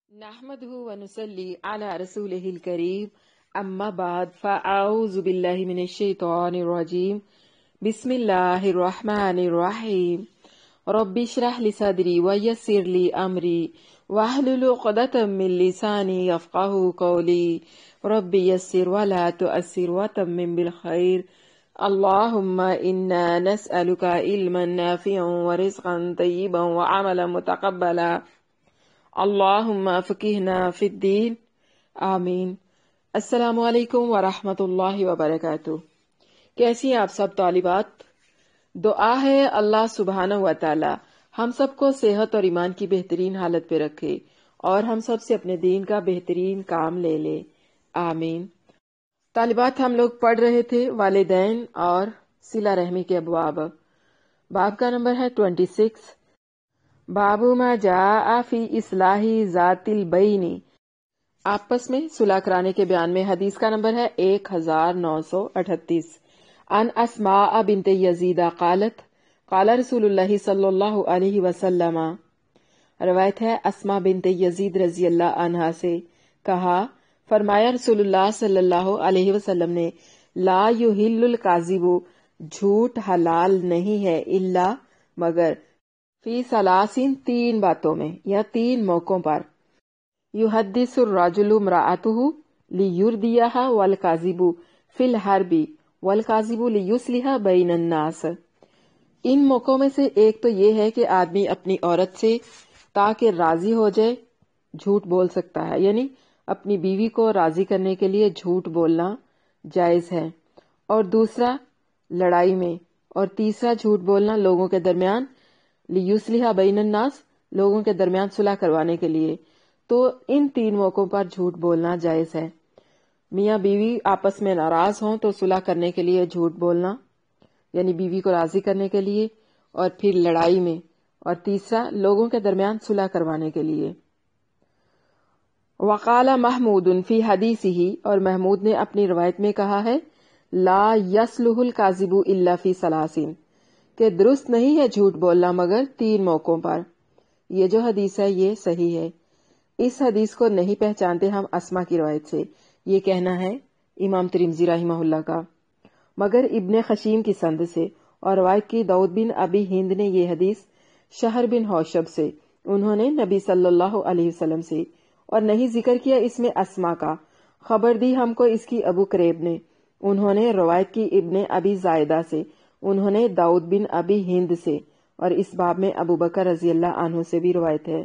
نحمده ونصلي على رسوله الكريم اما بعد فاعوذ بالله من الشيطان الرجيم بسم الله الرحمن الرحيم رب اشرح لي صدري ويسر لي امري واحلل عقدة من لساني يفقهوا قولي رب يسر ولا تؤثر وتمم بالخير اللهم انا نسألك علما نافعا ورزقا طيبا وعملا متقبلا اللہم فقہنا فی الدین آمین۔ السلام علیکم ورحمۃ اللہ وبرکاتہ۔ کیسی ہیں آپ سب طالبات؟ دعا ہے اللہ سبحانہ و تعالی ہم سب کو صحت اور ایمان کی بہترین حالت پہ رکھے اور ہم سب سے اپنے دین کا بہترین کام لے لے، آمین۔ طالبات، ہم لوگ پڑھ رہے تھے والدین اور صلہ رحمی کے ابواب۔ باب کا نمبر ہے 26، باب ما جاء فی اصلاح ذات البین، آپس میں صلح کرانے کے بیان میں۔ حدیث کا نمبر ہے 1938۔ عن اسماء بنت یزید قالت قال رسول اللہ صلی اللہ علیہ وسلم، روایت ہے اسماء بنت یزید رضی اللہ عنہا سے، کہا فرمایا رسول اللہ صلی اللہ علیہ وسلم نے، لا یحل الکاذب، جھوٹ حلال نہیں ہے، الا مگر، فی ثلاثین، تین باتوں میں یا تین موقعوں پر، یحدث الرجل امرأته لیردیہا والکاذب فی الحرب والکاذب لیصلح بین الناس۔ ان موقعوں میں سے ایک تو یہ ہے کہ آدمی اپنی عورت سے تاکہ راضی ہو جائے جھوٹ بول سکتا ہے، یعنی اپنی بیوی کو راضی کرنے کے لیے جھوٹ بولنا جائز ہے، اور دوسرا لڑائی میں، اور تیسرا جھوٹ بولنا لوگوں کے درمیان، لیصلح بین الناس، لوگوں کے درمیان صلح کروانے کے لیے۔ تو ان تین موقعوں پر جھوٹ بولنا جائز ہے۔ میاں بیوی آپس میں ناراض ہوں تو صلح کرنے کے لیے جھوٹ بولنا، یعنی بیوی کو راضی کرنے کے لیے، اور پھر لڑائی میں، اور تیسرا لوگوں کے درمیان صلح کروانے کے لیے۔ وقال محمود فی حدیثہ، اور محمود نے اپنی روایت میں کہا ہے، لا یصلح الکاذب الا فی ثلاثین، کہ درست نہیں ہے جھوٹ بولنا مگر تین موقعوں پر۔ یہ جو حدیث ہے یہ صحیح ہے۔ اس حدیث کو نہیں پہچانتے ہم اسما کی روایت سے، یہ کہنا ہے امام ترمذی رحمہ اللہ کا، مگر ابن خشیم کی سند سے، اور روایت کی داؤد بن ابی ہند نے یہ حدیث شہر بن حوشب سے، انہوں نے نبی صلی اللہ علیہ وسلم سے، اور نہیں ذکر کیا اس میں اسما کا۔ خبر دی ہم کو اس کی ابو کریب نے، انہوں نے روایت کی ابن ابی زائدہ سے، انہوں نے داؤد بن ابی ہند سے، اور اس باب میں ابو بکر رضی اللہ عنہ سے بھی روایت ہے۔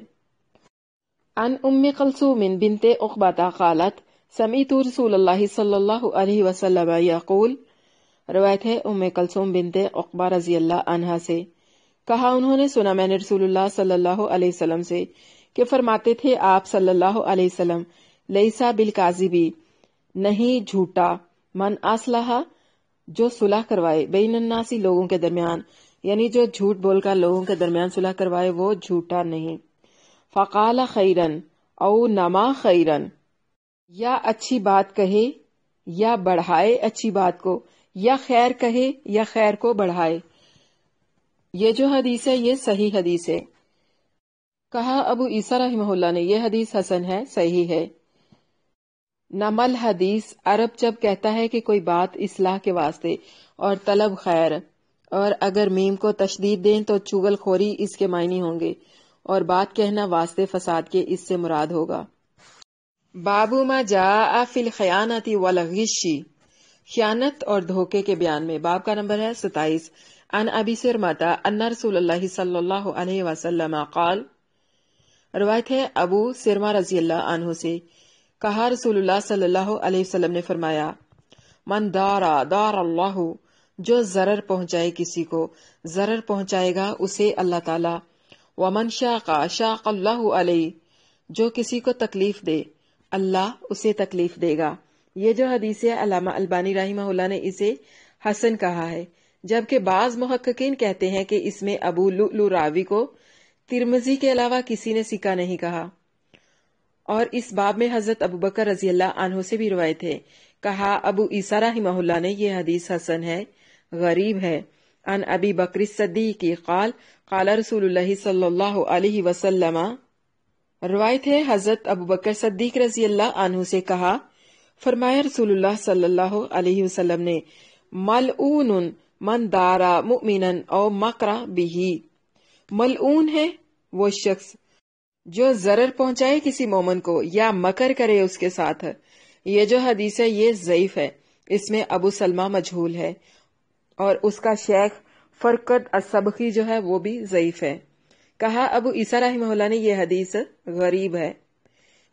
عن ام کلثوم بنت عقبہ قالت سمعت رسول اللہ صلی اللہ علیہ وسلم یقول، روایت ہے ام کلثوم بنت عقبہ رضی اللہ عنہا سے، کہا انہوں نے سنا میں نے رسول اللہ صلی اللہ علیہ وسلم سے کہ فرماتے تھے آپ صلی اللہ علیہ وسلم، لیسا بالکاذبی، نہیں جھوٹا، من اصلح، جو صلح کروائے، بین الناسی، لوگوں کے درمیان، یعنی جو جھوٹ بول کر لوگوں کے درمیان صلح کروائے وہ جھوٹا نہیں۔ فقال خیرن او نما خیرن، یا اچھی بات کہے یا بڑھائے اچھی بات کو، یا خیر کہے یا خیر کو بڑھائے۔ یہ جو حدیث ہے یہ صحیح حدیث ہے۔ کہا ابو عیسیٰ رحمہ اللہ نے یہ حدیث حسن ہے، صحیح ہے۔ نمل حدیث، عرب جب کہتا ہے کہ کوئی بات اصلاح کے واسطے اور طلب خیر، اور اگر میم کو تشدید دیں تو چغل خوری اس کے معنی ہوں گے، اور بات کہنا واسطے فساد کے اس سے مراد ہوگا۔ باب ما جاء فی الخیانۃ والغش، خیانت اور دھوکے کے بیان میں۔ باب کا نمبر ہے 27۔ عن ابی سرمۃ ان رسول اللہ صلی اللہ علیہ وسلم قال، روایت ہے ابو سرما رضی اللہ عنہ سے، کہا رسول اللہ صلی اللہ علیہ وسلم نے فرمایا، من دارا دار اللہ، جو ضرر پہنچائے کسی کو ضرر پہنچائے گا اسے اللہ تعالی، ومن شاق شاق اللہ علیہ، جو کسی کو تکلیف دے اللہ اسے تکلیف دے گا۔ یہ جو حدیث ہے علامہ البانی رحمہ اللہ نے اسے حسن کہا ہے، جبکہ بعض محققین کہتے ہیں کہ اس میں ابو لؤلؤ راوی کو ترمذی کے علاوہ کسی نے ثقہ نہیں کہا۔ اور اس باب میں حضرت ابو بکر رضی اللہ عنہ سے بھی روایت ہے، کہا ابو عیسیٰ رحمہ اللہ نے یہ حدیث حسن ہے، غریب ہے۔ عن ابی بکر الصدیق قال قال رسول اللہ صلی اللہ علیہ وسلم، روایت ہے حضرت ابو بکر صدیق رضی اللہ عنہ سے کہا، فرمایا رسول اللہ صلی اللہ علیہ وسلم نے، ملعون من دارا مؤمنا او مکر بہ، ملعون ہے وہ شخص جو ضرر پہنچائے کسی مومن کو یا مکر کرے اس کے ساتھ۔ یہ جو حدیث ہے یہ ضعیف ہے، اس میں ابو سلمہ مجہول ہے اور اس کا شیخ فرقد السبخی جو ہے وہ بھی ضعیف ہے۔ کہا ابو عیسیٰ رحمہ اللہ نے یہ حدیث غریب ہے۔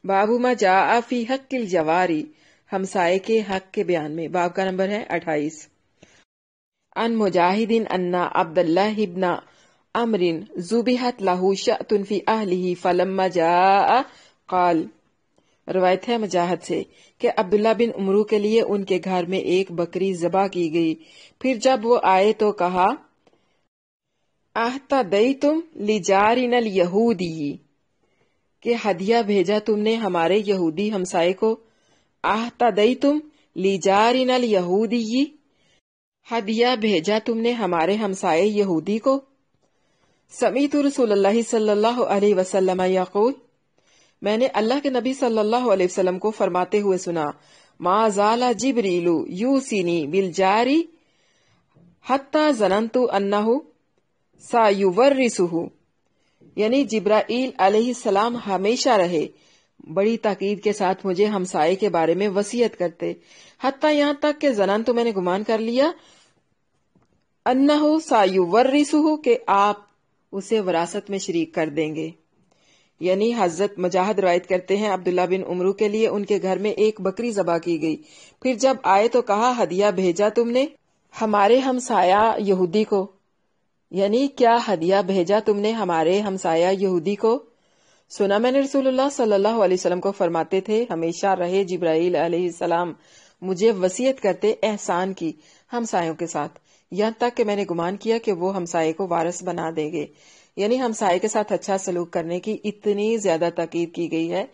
باب ما جاء فی حق الجواری، ہمسائے کے حق کے بیان میں، باب کا نمبر ہے 28۔ ان مجاہد ان عبد اللہ ابن عمر ذبحت لہ شاۃ فی اہلہ فلما جاء قال، روایت ہے مجاہد سے کہ عبداللہ بن عمرو کے لیے ان کے گھر میں ایک بکری ذبح کی گئی، پھر جب وہ آئے تو کہا، اہتدیتم لجارنا الیہودی، کہ ہدیہ بھیجا تم نے ہمارے یہودی ہمسائے کو۔ اہتدیتم لجارنا الیہودی، ہدیہ بھیجا تم نے ہمارے ہمسائے یہودی کو۔ سمیعت رسول اللہ صلی اللہ علیہ وسلم یقول، میں نے اللہ کے نبی صلی اللہ علیہ وسلم کو فرماتے ہوئے سنا، ما زال جبریل یوصینی بالجاری حتی ظننت انہ سیورثہ، یعنی جبرائیل علیہ السلام ہمیشہ رہے بڑی تاکید کے ساتھ مجھے ہمسائے کے بارے میں وصیت کرتے، حتی یہاں تک کہ ظننت میں نے گمان کر لیا، انہ سیورثہ، کہ آپ اسے وراثت میں شریک کر دیں گے۔ یعنی حضرت مجاہد روایت کرتے ہیں عبداللہ بن عمرو کے لیے ان کے گھر میں ایک بکری ذبح کی گئی، پھر جب آئے تو کہا، ہدیہ بھیجا تم نے ہمارے ہمسایہ یہودی کو، یعنی کیا ہدیہ بھیجا تم نے ہمارے ہمسایہ یہودی کو؟ سنا میں نے رسول اللہ صلی اللہ علیہ وسلم کو فرماتے تھے، ہمیشہ رہے جبرائیل علیہ السلام مجھے وصیت کرتے احسان کی ہمسایوں کے ساتھ، یہاں تک کہ میں نے گمان کیا کہ وہ ہمسائے کو وارث بنا دیں گے۔ یعنی ہمسائے کے ساتھ اچھا سلوک کرنے کی اتنی زیادہ تاکید کی گئی ہے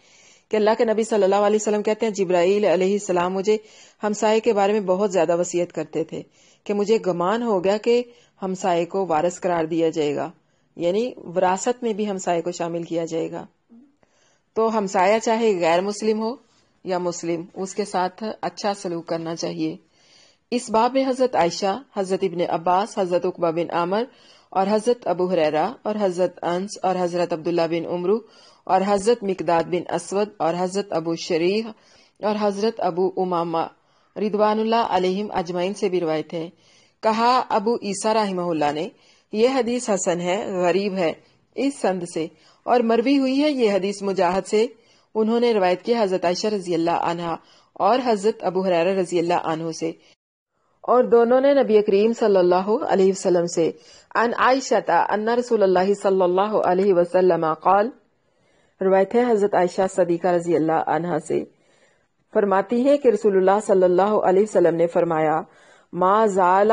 کہ اللہ کے نبی صلی اللہ علیہ وسلم کہتے ہیں، جبرائیل علیہ السلام مجھے ہمسائے کے بارے میں بہت زیادہ وصیت کرتے تھے کہ مجھے گمان ہو گیا کہ ہمسائے کو وارث قرار دیا جائے گا، یعنی وراثت میں بھی ہمسائے کو شامل کیا جائے گا۔ تو ہمسایہ چاہے غیر مسلم ہو یا مسلم، اس کے ساتھ اچھا سلوک کرنا چاہیے۔ اس باب میں حضرت عائشہ، حضرت ابن عباس، حضرت عقبہ بن عامر اور حضرت ابو ہریرہ اور حضرت انس اور حضرت عبداللہ بن عمرو اور حضرت مقداد بن اسود اور حضرت ابو شریح اور حضرت ابو امامہ رضوان اللہ علیہم اجمعین سے بھی روایت ہے۔ کہا ابو عیسیٰ رحمہ اللہ نے، یہ حدیث حسن ہے، غریب ہے اس سند سے، اور مروی ہوئی ہے یہ حدیث مجاہد سے، انہوں نے روایت کی حضرت عائشہ رضی اللہ عنہا اور حضرت ابو ہریرہ رضی اللہ عنہ سے، اور دونوں نے نبی کریم صلی اللہ علیہ وسلم سے، ان عائشہ ان رسول اللہ صلی اللہ علیہ وسلم قال، روایت ہے حضرت عائشہ صدیقہ رضی اللہ عنہا سے، فرماتی ہے کہ رسول اللہ صلی اللہ علیہ وسلم نے فرمایا، ما زال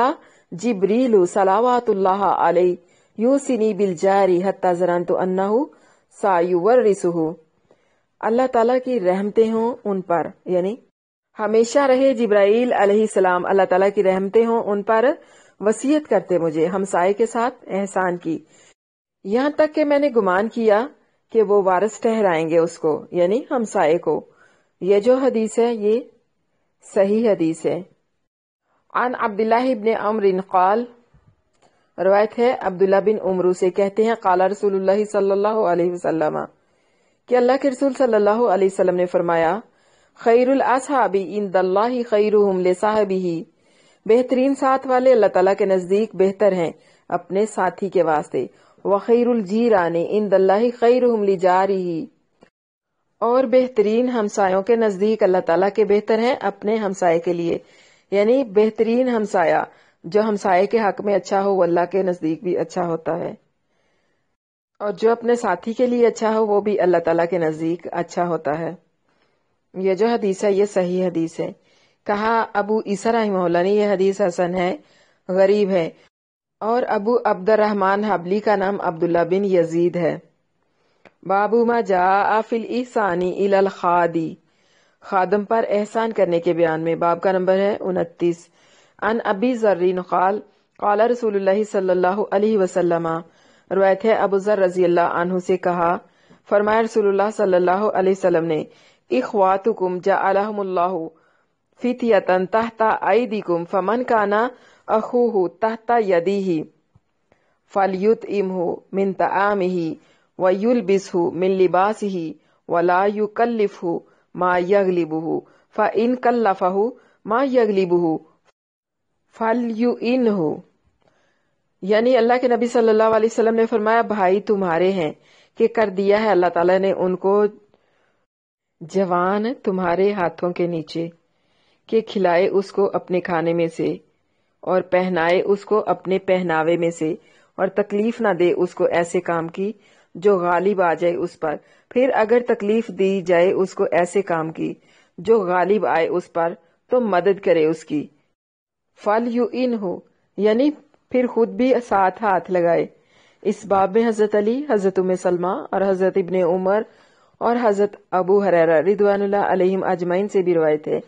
جبریل صلوات اللہ علیہ یوصینی بالجاری حتی ظننت انہ سیورثہ، اللہ تعالیٰ کی رحمتیں ہوں ان پر، یعنی ہمیشہ رہے جبرائیل علیہ السلام، اللہ تعالیٰ کی رحمتیں ہوں ان پر، وصیت کرتے مجھے ہمسائے کے ساتھ احسان کی، یہاں تک کہ میں نے گمان کیا کہ وہ وارث ٹھہرائیں گے اس کو، یعنی ہمسائے کو۔ یہ جو حدیث ہے یہ صحیح حدیث ہے۔ عن عبداللہ ابن عمر قال، روایت ہے عبداللہ بن عمرو سے، کہتے ہیں قال رسول اللہ صلی اللہ علیہ وسلم، کہ اللہ کے رسول صلی اللہ علیہ وسلم نے فرمایا، خیر الاصحاب عند اللہ خیرہم لصاحبہ، بہترین ساتھ والے اللہ تعالیٰ کے نزدیک بہتر ہیں اپنے ساتھی کے واسطے، وخیر الجیران عند اللہ خیرہم لجارہ، اور بہترین ہمسایوں کے نزدیک اللہ تعالیٰ کے بہتر ہیں اپنے ہمسائے کے لیے، یعنی بہترین ہمسایہ جو ہمسائے کے حق میں اچھا ہو وہ اللہ کے نزدیک بھی اچھا ہوتا ہے، اور جو اپنے ساتھی کے لیے اچھا ہو وہ بھی اللہ تعالیٰ کے نزدیک اچھا ہوتا ہے۔ یہ جو حدیث ہے یہ صحیح حدیث ہے۔ کہا ابو عیسیٰ رحمہ اللہ نے، یہ حدیث حسن ہے، غریب ہے، اور ابو عبد الرحمن حبلی کا نام عبداللہ بن یزید ہے۔ باب ما جاء فی الاحسان الی الخادی، خادم پر احسان کرنے کے بیان میں، باب کا نمبر ہے 29۔ ان ابی ذر قال قال رسول اللہ صلی اللہ علیہ وسلم، روایت ہے ابو ذر رضی اللہ عنہ سے کہا، فرمایا رسول اللہ صلی اللہ علیہ وسلم نے اخواتکم جعلہم اللہ فتیۃ تحت ایدیکم فمن کان اخوہ تحت یدیہ فلیطعمہ من طعامہ ویلبسہ من لباسہ ولا یکلفہ ما یغلبہ فإن کلفہ ما یغلبہ فلیعنہ۔ یعنی اللہ کے نبی صلی اللہ علیہ وسلم نے فرمایا بھائی تمہارے ہیں کہ کر دیا ہے اللہ تعالیٰ نے ان کو جوان تمہارے ہاتھوں کے نیچے، کہ کھلائے اس کو اپنے کھانے میں سے اور پہنائے اس کو اپنے پہناوے میں سے، اور تکلیف نہ دے اس کو ایسے کام کی جو غالب آ جائے اس پر، پھر اگر تکلیف دی جائے اس کو ایسے کام کی جو غالب آئے اس پر تو مدد کرے اس کی۔ فَلْيُعِنْهُ یعنی پھر خود بھی ساتھ ہاتھ لگائے۔ اس باب میں حضرت علی، حضرت ام سلمہ اور حضرت ابن عمر اور حضرت ابو ہریرہ رضوان اللہ علیہم اجمعین سے بھی روایت ہے۔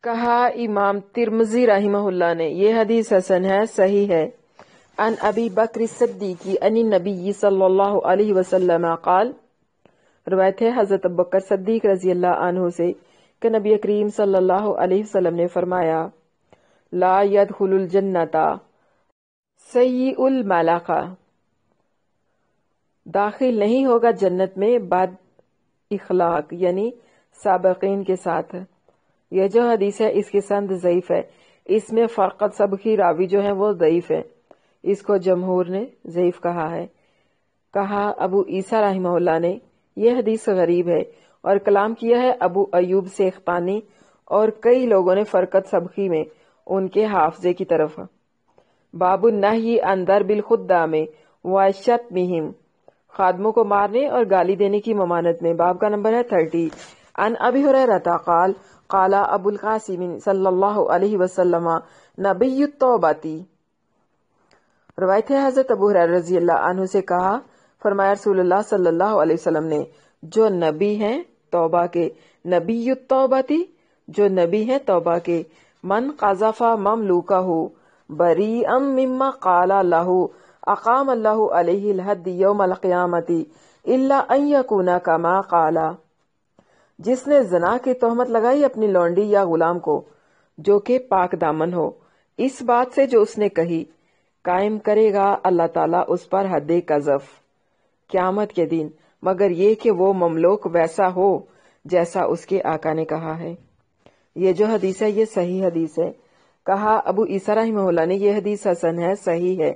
کہا امام ترمذی رحمہ اللہ نے یہ حدیث حسن ہے، صحیح ہے۔ ان ابی بکر الصدیق ان النبی صلی اللہ علیہ وسلم قال، روایت ہے حضرت ابو بکر صدیق رضی اللہ عنہ سے کہ نبی کریم صلی اللہ علیہ وسلم نے فرمایا لا يدخل الجنۃ سیء الملاقہ، داخل نہیں ہوگا جنت میں بد اخلاق یعنی سابقین کے ساتھ۔ یہ جو حدیث ہے اس کی سند ضعیف ہے، اس میں فرقت سبقی راوی جو ہیں وہ ضعیف ہے، اس کو جمہور نے ضعیف کہا ہے۔ کہا ابو عیسیٰ رحمہ اللہ نے یہ حدیث غریب ہے، اور کلام کیا ہے ابو ایوب سختیانی اور کئی لوگوں نے فرقت سبقی میں ان کے حافظے کی طرف۔ باب النہی عن ضرب الخدام وشتمہم، خادموں کو مارنے اور گالی دینے کی ممانعت میں، باب کا نمبر ہے 30۔ عن ابی ہریرہ قال قال ابو القاسم صلی اللہ علیہ وسلم نبی التوبۃ، روایت ہے حضرت ابو ہریرہ رضی اللہ عنہ سے کہا فرمایا رسول اللہ صلی اللہ علیہ وسلم نے جو نبی ہیں توبہ کے، نبی التوبۃ جو نبی ہیں توبہ کے، من قذف مملوکہ بریئا مما قال لہ اقام اللہ علیہ الحد یوم القیامۃ الا ان یکون کما قال، جس نے زنا کی تہمت لگائی اپنی لونڈی یا غلام کو جو کہ پاک دامن ہو، اس بات سے جو اس نے کہی، قائم کرے گا اللہ تعالیٰ اس پر حد قذف قیامت کے دن، مگر یہ کہ وہ مملوک ویسا ہو جیسا اس کے آقا نے کہا ہے۔ یہ جو حدیث ہے یہ صحیح حدیث ہے۔ کہا ابو عیسیٰ رحمہ اللہ نے یہ حدیث حسن ہے، صحیح ہے۔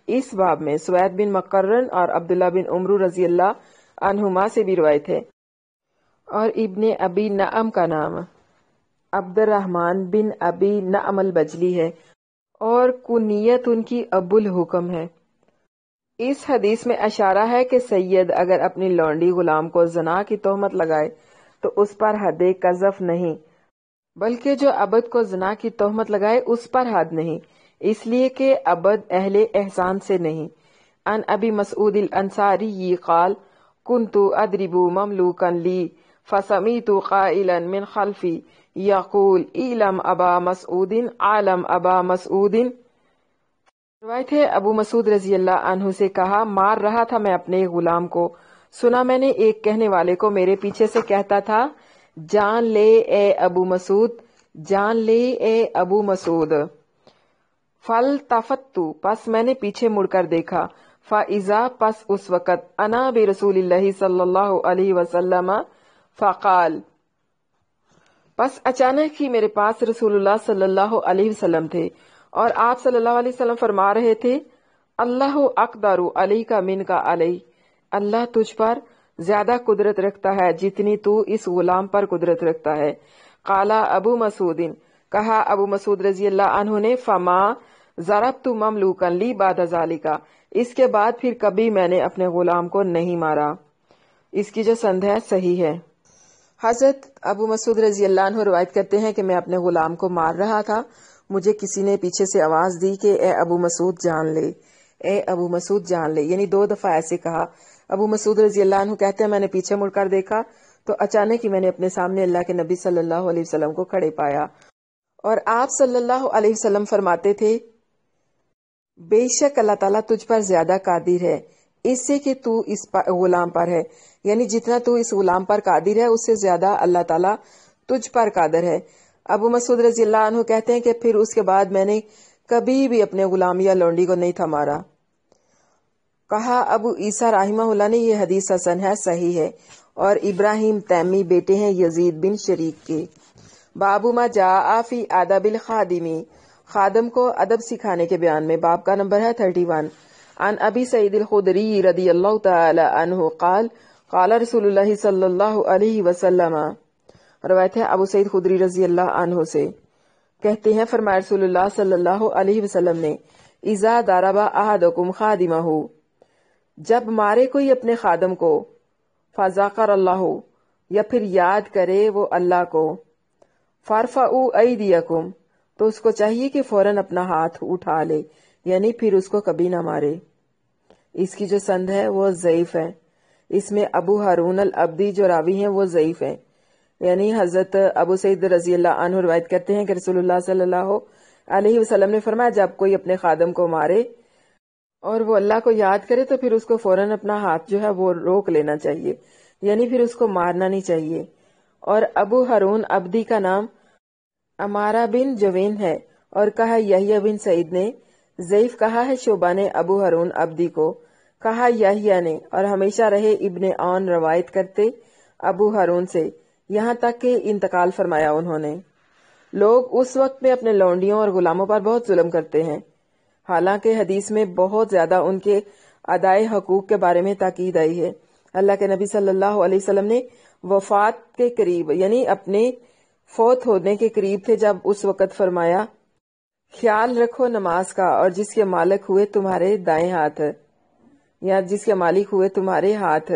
اس باب میں سوید بن مقرن اور عبداللہ بن عمرو رضی اللہ عنہما سے بھی روایت ہے، اور ابن ابی نعم کا نام عبد الرحمن بن ابی نعم البجلی ہے، اور کنیت ان کی ابو الحکم ہے۔ اس حدیث میں اشارہ ہے کہ سید اگر اپنی لونڈی غلام کو زنا کی تہمت لگائے تو اس پر حد قذف نہیں، بلکہ جو عبد کو زنا کی تہمت لگائے اس پر حد نہیں، اس لیے کہ عبد اہل احسان سے نہیں۔ ان ابی مسعود الانصاری قال کنت اضرب مملوکا لی فسمعت قائلا من خلفی یقول اعلم ابا مسعود عالم ابا مسعود، روایت ہے ابو مسعود رضی اللہ عنہ سے کہا مار رہا تھا میں اپنے غلام کو، سنا میں نے ایک کہنے والے کو میرے پیچھے سے کہتا تھا جان لے اے ابو مسعود، جان لے اے ابو مسعود۔ فالتفت پس میں نے پیچھے مڑ کر دیکھا، فاذا پس اس وقت انا برسول اللہ صلی اللہ علیہ وسلم، فقال پس اچانک ہی میرے پاس رسول اللہ صلی اللہ علیہ وسلم تھے، اور آپ صلی اللہ علیہ وسلم فرما رہے تھے اللہ اقدر علیک منک علی، اللہ تجھ پر زیادہ قدرت رکھتا ہے جتنی تو اس غلام پر قدرت رکھتا ہے۔ قال ابو مسعود، کہا ابو مسعود رضی اللہ عنہ نے فما ضربت مملوکا لی بعد ذالک، اس کے بعد پھر کبھی میں نے اپنے غلام کو نہیں مارا۔ اس کی جو سند ہے صحیح ہے۔ حضرت ابو مسعود رضی اللہ عنہ روایت کرتے ہیں کہ میں اپنے غلام کو مار رہا تھا، مجھے کسی نے پیچھے سے آواز دی کہ اے ابو مسعود جان لے، اے ابو مسعود جان لے، یعنی 2 دفعہ ایسے کہا۔ ابو مسعود رضی اللہ عنہ کہتے ہیں میں نے پیچھے مڑ کر دیکھا تو اچانک ہی میں نے اپنے سامنے اللہ کے نبی صلی اللہ علیہ وسلم کو کھڑے پایا، اور آپ صلی اللہ علیہ وسلم فرماتے تھے بے شک اللہ تعالیٰ تجھ پر زیادہ قادر ہے اس سے کہ تو اس غلام پر ہے، یعنی جتنا تو اس غلام پر قادر ہے اس سے زیادہ اللہ تعالیٰ تجھ پر قادر ہے۔ ابو مسعود رضی اللہ عنہ کہتے ہیں کہ پھر اس کے بعد میں نے کبھی بھی اپنے غلام یا لونڈی کو نہیں تھا مارا۔ کہا ابو عیسیٰ رحمہ اللہ نے یہ حدیث حسن ہے، صحیح ہے، اور ابراہیم تیمی بیٹے ہیں یزید بن شریک کے۔ بابو ما جاء فی آداب الخادمی، خادم کو ادب سکھانے کے بیان میں، باب کا نمبر ہے 31۔ عن ابی سعید الخدری رضی اللہ تعالی عنہ قال قال رسول اللہ صلی اللہ علیہ وسلم، روایت ہے ابو سعید خدری رضی اللہ عنہ سے، کہتے ہیں فرمایا رسول اللہ صلی اللہ علیہ وسلم نے، اذا ضرب احدکم خادمہ، جب مارے کوئی اپنے خادم کو، فذکر اللہ، یا پھر یاد کرے وہ اللہ کو، فارفعوا ایدیکم، تو اس کو چاہیے کہ فوراً اپنا ہاتھ اٹھا لے، یعنی پھر اس کو کبھی نہ مارے۔ اس کی جو سند ہے وہ ضعیف ہے، اس میں ابو ہارون العبدی جو راوی ہیں وہ ضعیف ہیں، یعنی حضرت ابو سعید رضی اللہ عنہ روایت کرتے ہیں کہ رسول اللہ صلی اللہ علیہ وسلم نے فرمایا جب کوئی اپنے خادم کو مارے اور وہ اللہ کو یاد کرے تو پھر اس کو فوراً اپنا ہاتھ جو ہے وہ روک لینا چاہیے، یعنی پھر اس کو مارنا نہیں چاہیے۔ اور ابو ہارون عبدی کا نام امارہ بن جوین ہے، اور کہا یحییٰ بن سعید نے، ضعیف کہا ہے شعبہ نے ابو ہارون عبدی کو، کہا یحییٰ نے، اور ہمیشہ رہے ابن عون روایت کرتے ابو ہارون سے، یہاں تک کہ انتقال فرمایا انہوں نے۔ لوگ اس وقت میں اپنے لونڈیوں اور غلاموں پر بہت ظلم کرتے ہیں، حالانکہ حدیث میں بہت زیادہ ان کے ادائے حقوق کے بارے میں تاکید آئی ہے۔ اللہ کے نبی صلی اللہ علیہ وسلم نے وفات کے قریب، یعنی اپنے فوت ہونے کے قریب تھے جب اس وقت فرمایا، خیال رکھو نماز کا، اور جس کے مالک ہوئے تمہارے دائیں ہاتھ، یا جس کے مالک ہوئے تمہارے ہاتھ۔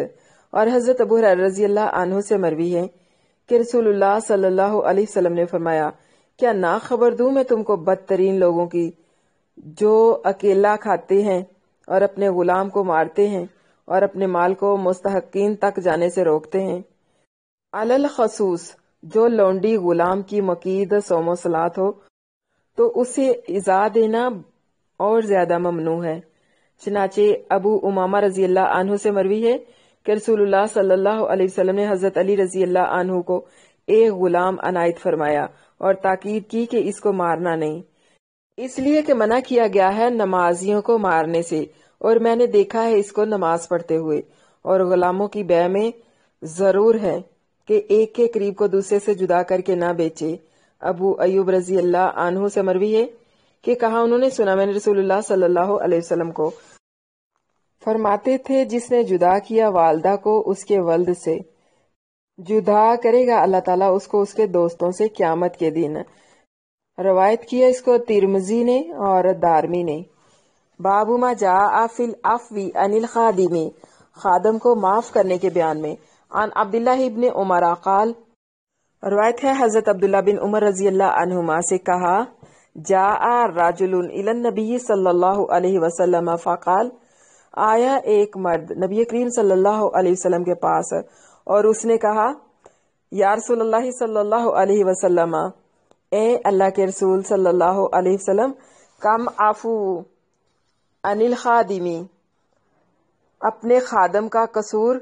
اور حضرت ابو ہریرہ رضی اللہ عنہ سے مروی ہے کہ رسول اللہ صلی اللہ علیہ وسلم نے فرمایا، کیا نہ خبر دوں میں تم کو بدترین لوگوں کی، جو اکیلا کھاتے ہیں اور اپنے غلام کو مارتے ہیں اور اپنے مال کو مستحقین تک جانے سے روکتے ہیں۔ علل خصوص، جو لونڈی غلام کی مقید صوم و صلات ہو تو اسے ایذا دینا اور زیادہ ممنوع ہے۔ چنانچہ ابو امامہ رضی اللہ عنہ سے مروی ہے کہ رسول اللہ صلی اللہ علیہ وسلم نے حضرت علی رضی اللہ عنہ کو ایک غلام عنایت فرمایا اور تاکید کی کہ اس کو مارنا نہیں، اس لیے کہ منع کیا گیا ہے نمازیوں کو مارنے سے، اور میں نے دیکھا ہے اس کو نماز پڑھتے ہوئے۔ اور غلاموں کی بیع میں ضرور ہے کہ ایک کے قریب کو دوسرے سے جدا کر کے نہ بیچے۔ ابو ایوب رضی اللہ عنہ سے مروی ہے کہ کہا انہوں نے سنا میں نے رسول اللہ صلی اللہ علیہ وسلم کو فرماتے تھے، جس نے جدا کیا والدہ کو اس کے ولد سے، جدا کرے گا اللہ تعالیٰ اس کو اس کے دوستوں سے قیامت کے دن۔ روایت کیا اس کو ترمذی نے اور دارمی نے۔ باب ما جاء فی العفو عن الخادم، خادم کو معاف کرنے کے بیان میں۔ عن عبداللہ ابن عمر قال، روایت ہے حضرت عبداللہ بن عمر رضی اللہ عنہما سے کہا، جاء رجل الی النبی صلی اللہ علیہ وسلم فقال، آیا ایک مرد نبی کریم صلی اللہ علیہ وسلم کے پاس اور اس نے کہا، یا رسول اللہ صلی اللہ علیہ وسلم، اے اللہ کے رسول صلی اللہ علیہ وسلم، کم عفو عن الخادمی، اپنے خادم کا قصور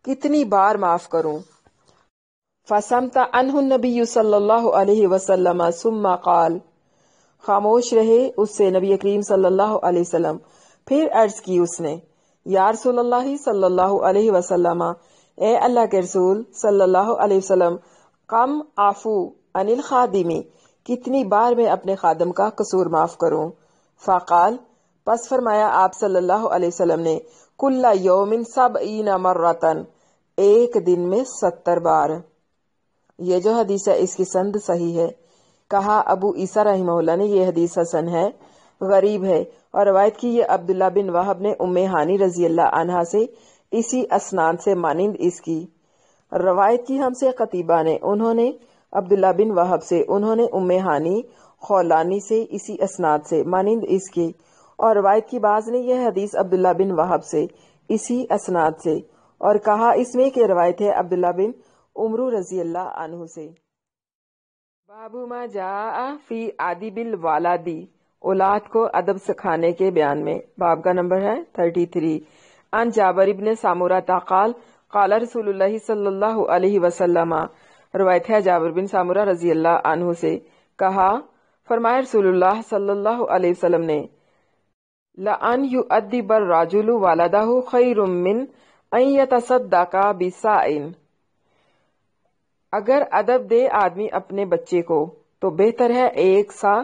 کتنی بار معاف کروں؟ فصمت عنہ النبی صلی اللہ علیہ وسلم ثم قال، خاموش رہے اس سے نبی کریم صلی اللہ علیہ وسلم، پھر عرض کی اس نے، یا رسول اللہ صلی اللہ علیہ وسلم، اے اللہ کے رسول صلی اللہ علیہ وسلم، کم عفو عن الخادمی، کتنی بار میں اپنے خادم کا قصور معاف کروں؟ فقال، پس فرمایا آپ صلی اللہ علیہ وسلم نے، کل یوم 70 مرتن، ایک دن میں 70 بار۔ یہ جو حدیث ہے اس کی سند صحیح ہے۔ کہا ابو عیسیٰ رحمہ اللہ نے یہ حدیث حسن ہے، غریب ہے، اور روایت کی یہ عبداللہ بن وہب نے ام ہانی رضی اللہ عنہا سے اسی اسناد سے مانند اس کی روایت کی۔ ہم سے قتیبہ نے، انہوں نے عبداللہ بن وہب سے، انہوں نے ام ہانی خولانی سے اسی اسناد سے مانند اس کی، اور روایت کی بعض نے یہ حدیث عبداللہ بن وہب سے اسی اسناد سے، اور کہا اس میں کہ روایت ہے عبداللہ بن عمرو رضی اللہ عنہ سے۔ باب ما جاء فی آدب الوالدی، اولاد کو ادب سکھانے کے بیان میں، باب کا نمبر ہے 33۔ عن جابر ابن سامورہ قال قال رسول اللہ صلی اللہ علیہ وسلم، روایت ہے جابر بن سامورہ رضی اللہ عنہ سے، کہا فرمایا رسول اللہ صلی اللہ علیہ وسلم نے، لَأَنْ يُؤَدِّبَ الرَّجُلُ وَلَدَهُ خَيْرٌ مِّنْ أَنْ يَتَصَدَّقَ بِسَاعٍ، اگر ادب دے آدمی اپنے بچے کو تو بہتر ہے ایک سا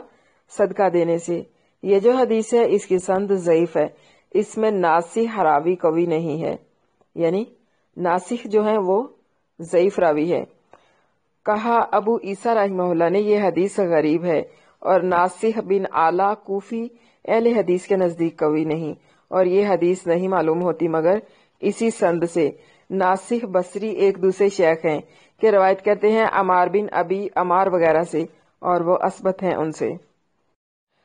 صدقہ دینے سے۔ یہ جو حدیث ہے اس کی سند ضعیف ہے، اس میں ناسخ راوی قوی نہیں ہے، یعنی ناسخ جو ہے وہ ضعیف راوی ہے۔ کہا ابو عیسیٰ رحمہ اللہ نے یہ حدیث غریب ہے، اور ناسخ بن اعلیٰ کوفی اہل حدیث کے نزدیک قوی نہیں، اور یہ حدیث نہیں معلوم ہوتی مگر اسی سند سے۔ ناسخ بصری ایک دوسرے شیخ ہیں کہ روایت کرتے ہیں عمار بن ابی عمار وغیرہ سے، اور وہ اثبت ہیں ان سے۔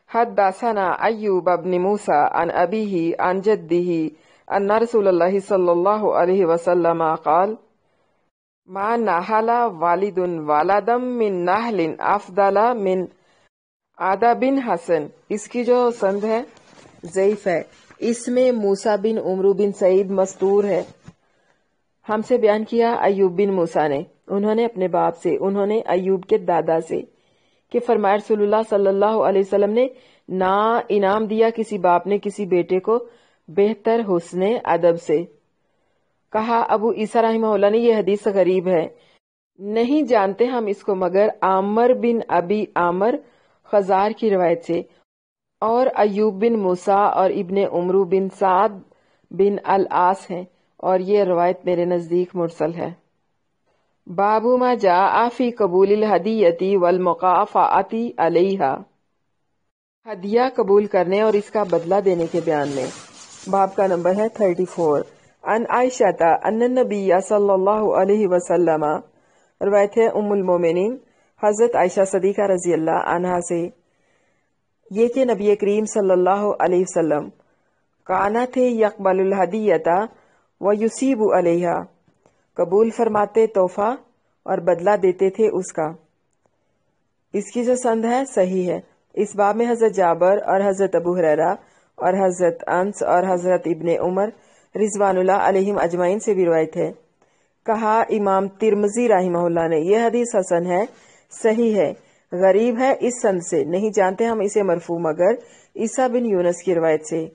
حدثنا ایوب بن موسیٰ عن ابیہ عن جدہ ان رسول اللہ صلی اللہ علیہ وسلم قال ما نحل والد ولدا من نحل افضل من ادب حسن۔ اس کی جو سند ہے ضعیف ہے، اس میں موسیٰ بن عمرو بن سعید مستور ہے۔ ہم سے بیان کیا ایوب بن موسیٰ نے، انہوں نے اپنے باپ سے، انہوں نے ایوب کے دادا سے، کہ فرمایا رسول اللہ صلی اللہ علیہ وسلم نے نہ انعام دیا کسی باپ نے کسی بیٹے کو بہتر حسن ادب سے۔ کہا ابو عیسیٰ رحمہ اللہ نے یہ حدیث غریب ہے، نہیں جانتے ہم اس کو مگر عامر بن ابی عامر خزار کی روایت سے، اور ایوب بن موسیٰ اور ابن عمرو بن سعد بن العاص ہیں، اور یہ روایت میرے نزدیک مرسل ہے۔ باب ما جاء فی قبول الہدیۃ والمقافعۃ علیہا، ہدیہ قبول کرنے اور اس کا بدلہ دینے کے بیان میں۔ باب کا نمبر ہے 34۔ ان عائشہ ان النبی صلی اللہ علیہ وسلم، روایت ہے ام المومنین حضرت عائشہ صدیقہ رضی اللہ عنہا سے، یہ کہ نبی کریم صلی اللہ علیہ وسلم کانا تھے یقبل الہدیۃ ویصیب علیہا، قبول فرماتے تحفہ اور بدلہ دیتے تھے اس کا۔ اس کی جو سند ہے صحیح ہے۔ اس باب میں حضرت جابر اور حضرت ابو ہریرہ اور حضرت انس اور حضرت ابن عمر رضوان اللہ علیہم اجمعین سے بھی روایت ہے۔ کہا امام ترمذی رحمہ اللہ نے یہ حدیث حسن ہے، صحیح ہے، غریب ہے اس سند سے، نہیں جانتے ہم اسے مرفوع مگر عیسیٰ بن یونس کی روایت سے۔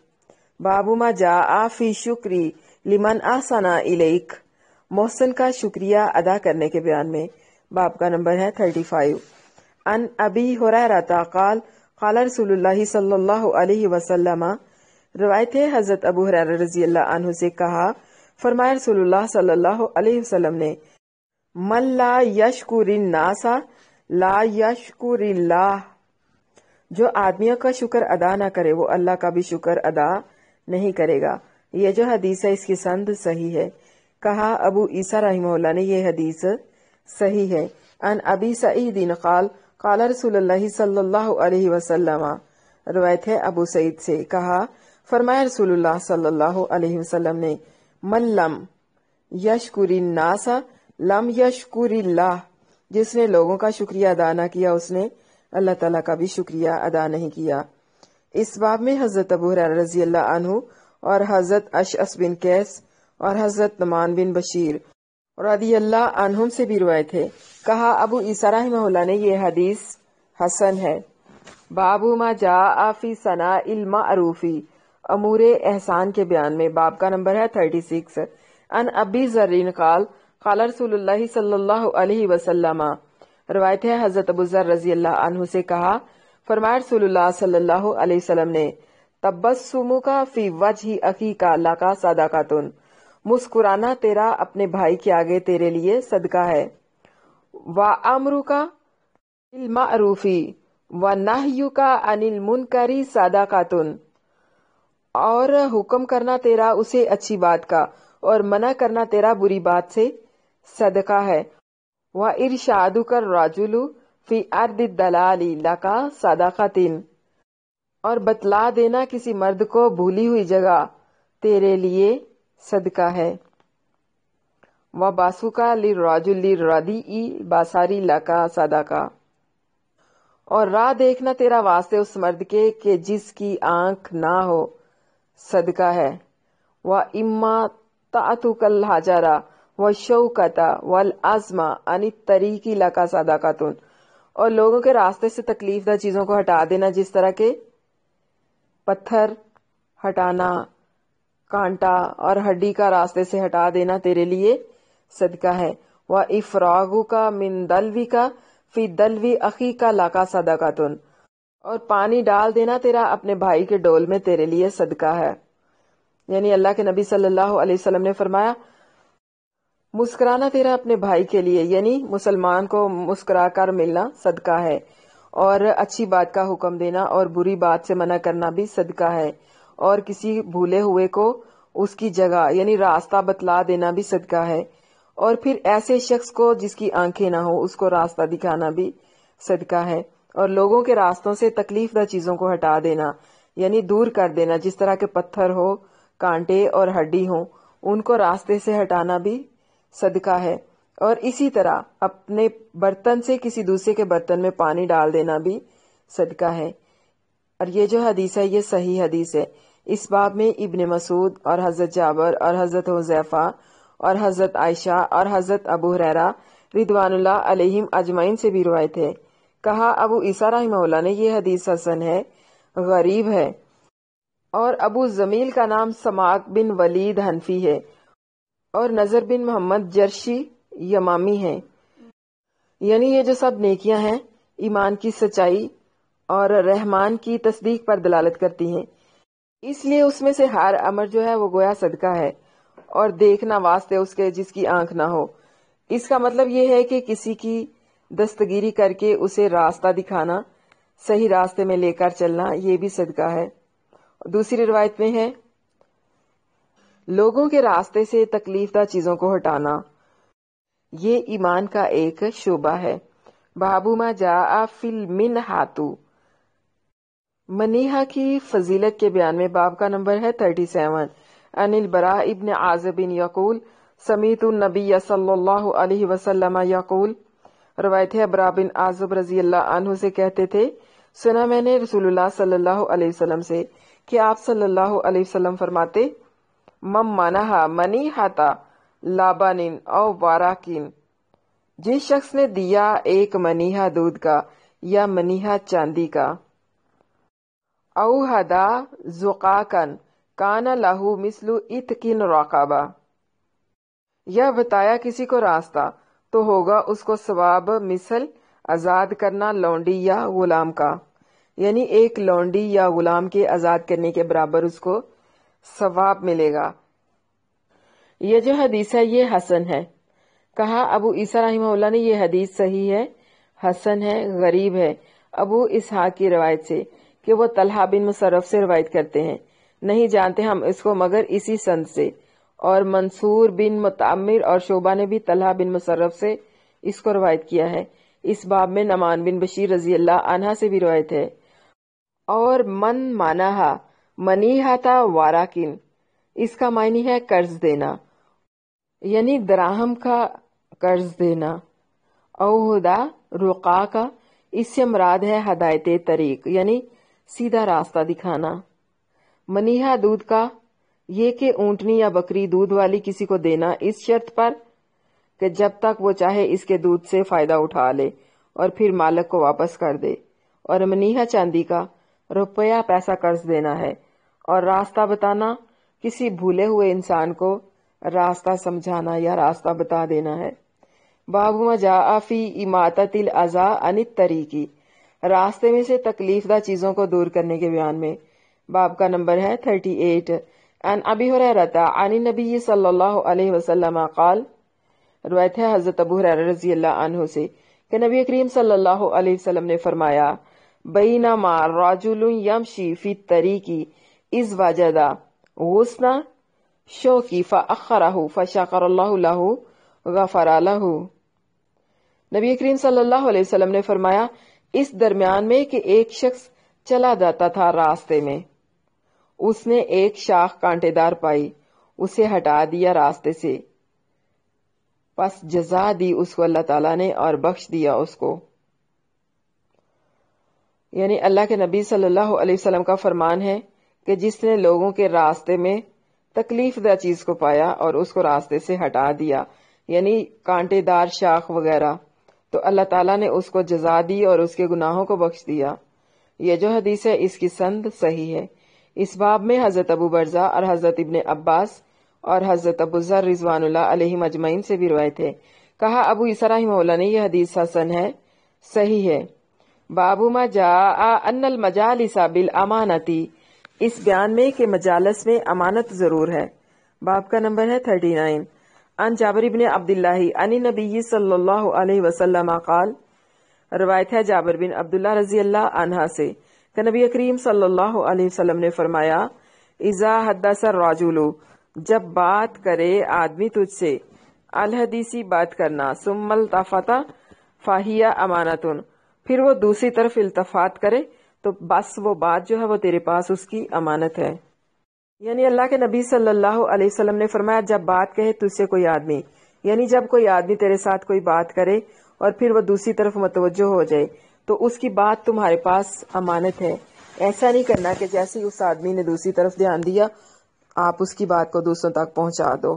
باب ما جاء فی شکری لمن احسن الیک، محسن کا شکریہ ادا کرنے کے بیان میں۔ باب کا نمبر ہے 35۔ ان ابی ہریرہ قال قال رسول اللہ صلی اللہ علیہ وسلم، روایت ہے حضرت ابو ہریرہ رضی اللہ عنہ سے، کہا فرمایا رسول اللہ صلی اللہ علیہ وسلم نے، من لا یشکر الناس لا یشکر اللہ، جو آدمیوں کا شکر ادا نہ کرے وہ اللہ کا بھی شکر ادا نہیں کرے گا۔ یہ جو حدیث ہے اس کی سند صحیح ہے۔ کہا ابو عیسیٰ رحمہ اللہ نے یہ حدیث صحیح ہے۔ ان ابی سعید قال قال رسول اللہ صلی اللہ علیہ وسلم، روایت ہے ابو سعید سے، کہا فرمایا رسول اللہ صلی اللہ علیہ وسلم نے، من لم یشکر الناس لم یشکر اللہ، جس نے لوگوں کا شکریہ ادا نہ کیا اس نے اللہ تعالیٰ کا بھی شکریہ ادا نہیں کیا۔ اس باب میں حضرت ابو ہریرہ رضی اللہ عنہ اور حضرت اشعث بن قیس اور حضرت نعمان بن بشیر رضی اللہ عنہم سے بھی روایت ہے۔ کہا ابو عیسیٰ رحمہ اللہ نے یہ حدیث حسن ہے۔ باب ما جاء فی ثناء المعروف، امور احسان کے بیان میں۔ باب کا نمبر ہے 36۔ ان ابی ذر قال قال رسول اللہ صلی اللہ علیہ وسلم، روایت ہے حضرت ابو ذر رضی اللہ عنہ سے، کہا فرمایا رسول اللہ صلی اللہ علیہ وسلم نے، تبسمک فی وجہ اخیک لک صدقۃ، مسکرانا تیرا اپنے بھائی کے آگے تیرے لیے صدقہ ہے۔ وَأَمْرُكَ بِالْمَعْرُوفِ وَنَهْيُكَ عَنِ الْمُنْكَرِ صَدَقَةٌ، اور حکم کرنا تیرا اسے اچھی بات کا اور منع کرنا تیرا بری بات سے صدقہ ہے۔ وَإِرْشَادُكَ الرَّجُلُ فِي أَرْضِ الضَّلَالِ لَكَ صَدَقَةٌ، اور بتلا دینا کسی مرد کو بھولی ہوئی جگہ تیرے لیے صدقہ ہے۔ وَبَاسُكَ لِلرَّجُلِ الرَّدِيءِ بَصَرِ لَكَ صَدَقَةٌ، اور راہ دیکھنا تیرا واسطے اس مرد کے کہ جس کی آنکھ نہ ہو صدقہ ہے۔ وَإِمَّاتَعْتُكَ الْحَجَرَ وَالشَّوْكَةَ وَالْعَزْمَ عَنِ الطَّرِيقِ لَكَ صَدَقَةٌ، اور لوگوں کے راستے سے تکلیف دہ چیزوں کو ہٹا دینا، جس طرح کے پتھر ہٹانا، کانٹا اور ہڈی کا راستے سے ہٹا دینا تیرے لیے صدقہ ہے۔ وَإِفْرَاغُكَ مِنْ دَلْوِكَ فِي دَلْوِ أَخِيكَ لَكَ صَدَقَةٌ، اور پانی ڈال دینا تیرا اپنے بھائی کے ڈول میں تیرے لیے صدقہ ہے۔ یعنی اللہ کے نبی صلی اللہ علیہ وسلم نے فرمایا مسکرانا تیرا اپنے بھائی کے لیے، یعنی مسلمان کو مسکرا کر ملنا صدقہ ہے، اور اچھی بات کا حکم دینا اور بری بات سے منع کرنا بھی صدقہ ہے، اور کسی بھولے ہوئے کو اس کی جگہ یعنی راستہ بتلا دینا بھی صدقہ ہے، اور پھر ایسے شخص کو جس کی آنکھیں نہ ہو اس کو راستہ دکھانا بھی صدقہ ہے، اور لوگوں کے راستوں سے تکلیف دہ چیزوں کو ہٹا دینا یعنی دور کر دینا، جس طرح کے پتھر ہو، کانٹے اور ہڈی ہوں، ان کو راستے سے ہٹانا بھی صدقہ ہے، اور اسی طرح اپنے برتن سے کسی دوسرے کے برتن میں پانی ڈال دینا بھی صدقہ ہے۔ اور یہ جو حدیث ہے یہ صحیح حدیث ہے۔ اس باب میں ابن مسعود اور حضرت جابر اور حضرت حذیفہ اور حضرت عائشہ اور حضرت ابو ہریرہ رضوان اللہ علیہم اجمعین سے بھی روایت ہے۔ کہا ابو عیسیٰ رحمہ اللہ نے یہ حدیث حسن ہے، غریب ہے، اور ابو زمیل کا نام سماک بن ولید حنفی ہے، اور نظر بن محمد جرشی یمامی ہیں۔ یعنی یہ جو سب نیکیاں ہیں ایمان کی سچائی اور رحمان کی تصدیق پر دلالت کرتی ہیں، اس لیے اس میں سے ہر امر جو ہے وہ گویا صدقہ ہے، اور دیکھنا واسطے اس کے جس کی آنکھ نہ ہو۔ اس کا مطلب یہ ہے کہ کسی کی دستگیری کر کے اسے راستہ دکھانا، صحیح راستے میں لے کر چلنا، یہ بھی صدقہ ہے۔ دوسری روایت میں ہے لوگوں کے راستے سے تکلیف دہ چیزوں کو ہٹانا، یہ ایمان کا ایک شعبہ ہے۔ بابو ما جاء فی المنحۃ، منیحہ کی فضیلت کے بیان میں باب کا نمبر ہے 37۔ عن البراء ابن عازب یقول سمیعت النبی صلی اللہ علیہ وسلم یقول، روایت ہے براء بن عازب رضی اللہ عنہ سے کہتے تھے سنا میں نے رسول اللہ صلی اللہ علیہ وسلم سے کہ آپ صلی اللہ علیہ وسلم فرماتے مم منحا منیحتا لابانن او واراکن، جس شخص نے دیا ایک منیحہ دودھ کا یا منیحہ چاندی کا، او ہدا زقاکن کان لہو مثل اتقن رقابہ، یا بتایا کسی کو راستہ تو ہوگا اس کو ثواب مثل آزاد کرنا لونڈی یا غلام کا، یعنی ایک لونڈی یا غلام کے آزاد کرنے کے برابر اس کو ثواب ملے گا۔ یہ جو حدیث ہے یہ حسن ہے۔ کہا ابو عیسیٰ رحمہ اللہ نے یہ حدیث صحیح ہے، حسن ہے، غریب ہے ابو اسحاق کی روایت سے کہ وہ طلحہ بن مصرف سے روایت کرتے ہیں، نہیں جانتے ہم اس کو مگر اسی سند سے، اور منصور بن متعمر اور شعبہ نے بھی طلحہ بن مصرف سے اس کو روایت کیا ہے۔ اس باب میں نعمان بن بشیر رضی اللہ عنہ سے بھی روایت ہے۔ اور من مانہا منیحتا واراکن، اس کا معنی ہے قرض دینا، یعنی دراہم کا قرض دینا۔ اوہدا رقا کا، اس سے مراد ہے ہدایت طریق یعنی سیدھا راستہ دکھانا۔ منیحہ دودھ کا، یہ کہ اونٹنی یا بکری دودھ والی کسی کو دینا اس شرط پر کہ جب تک وہ چاہے اس کے دودھ سے فائدہ اٹھا لے اور پھر مالک کو واپس کر دے۔ اور منیحہ چاندی کا، روپیہ پیسہ قرض دینا ہے، اور راستہ بتانا کسی بھولے ہوئے انسان کو راستہ سمجھانا یا راستہ بتا دینا ہے۔ باب ما جاء فی اماطۃ الاذی عن الطریق، راستے میں سے تکلیف دہ چیزوں کو دور کرنے کے بیان میں باب کا نمبر ہے 38۔ عن ابی ہریرہ عن النبی صلی اللہ علیہ وسلم قال، روایت ہے حضرت ابو ہریرہ رضی اللہ عنہ سے کہ نبی کریم صلی اللہ علیہ وسلم نے فرمایا بینما رجل یمشی فی الطریق اذ وجد غصن شوکی فاخرہ فشکر اللہ لہ غفر لہ۔ نبی کریم صلی اللہ علیہ وسلم نے فرمایا اس درمیان میں کہ ایک شخص چلا جاتا تھا راستے میں، اس نے ایک شاخ کانٹے دار پائی، اسے ہٹا دیا راستے سے، پس جزا دی اس کو اللہ تعالیٰ نے اور بخش دیا اس کو۔ یعنی اللہ کے نبی صلی اللہ علیہ وسلم کا فرمان ہے کہ جس نے لوگوں کے راستے میں تکلیف دہ چیز کو پایا اور اس کو راستے سے ہٹا دیا، یعنی کانٹے دار شاخ وغیرہ، تو اللہ تعالیٰ نے اس کو جزا دی اور اس کے گناہوں کو بخش دیا۔ یہ جو حدیث ہے اس کی سند صحیح ہے۔ اس باب میں حضرت ابو برزہ اور حضرت ابن عباس اور حضرت ابو ذر رضوان اللہ علیہ مجمعین سے بھی روایت ہے۔ کہا ابو عیسیٰ رحمہ اللہ نے یہ حدیث حسن ہے، صحیح ہے۔ باب ما جاء ان المجالس بالامانتی، اس بیان میں کہ مجالس میں امانت ضرور ہے۔ باب کا نمبر ہے 39۔ ان جابر بن عبداللہ عن نبی صلی اللہ علیہ وسلم قال، روایت ہے جابر بن عبداللہ رضی اللہ عنہ سے کہ نبی کریم صلی اللہ علیہ وسلم نے فرمایا، اذا حدث الرجل، جب بات کرے آدمی تجھ سے، الحدیثی بات کرنا، ثم التفت فہی امانت، پھر وہ دوسری طرف التفات کرے تو بس وہ بات جو ہے وہ تیرے پاس اس کی امانت ہے۔ یعنی اللہ کے نبی صلی اللہ علیہ وسلم نے فرمایا جب بات کہے تجھ سے کوئی آدمی، یعنی جب کوئی آدمی تیرے ساتھ کوئی بات کرے اور پھر وہ دوسری طرف متوجہ ہو جائے تو اس کی بات تمہارے پاس امانت ہے۔ ایسا نہیں کرنا کہ جیسے ہی اس آدمی نے دوسری طرف دھیان دیا آپ اس کی بات کو دوسروں تک پہنچا دو،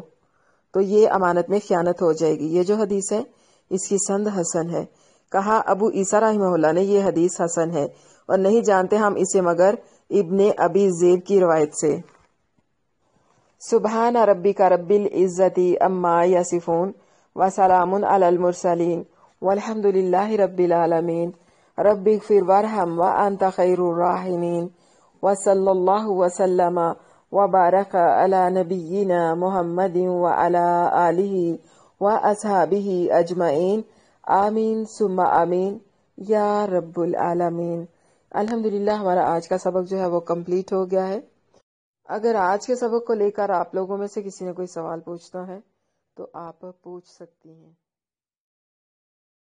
تو یہ امانت میں خیانت ہو جائے گی۔ یہ جو حدیث ہے اس کی سند حسن ہے۔ کہا ابو عیسیٰ رحمہ اللہ نے یہ حدیث حسن ہے اور نہیں جانتے ہم اسے مگر ابن ابی ذئب کی روایت سے۔ سبحان ربک رب العزت عما یصفون وسلام علی المرسلین والحمد للہ رب العالمین رب اغفر وارحم وانت خیر الراحمین وصلی اللہ وسلم وبارک علی نبینا محمد وعلی آلہ واصحابہ اجمعین آمین ثم آمین یا رب العالمین۔ الحمدللہ ہمارا آج کا سبق جو ہے وہ کمپلیٹ ہو گیا ہے۔ اگر آج کے سبق کو لے کر آپ لوگوں میں سے کسی نے کوئی سوال پوچھنا ہے تو آپ پوچھ سکتی ہیں۔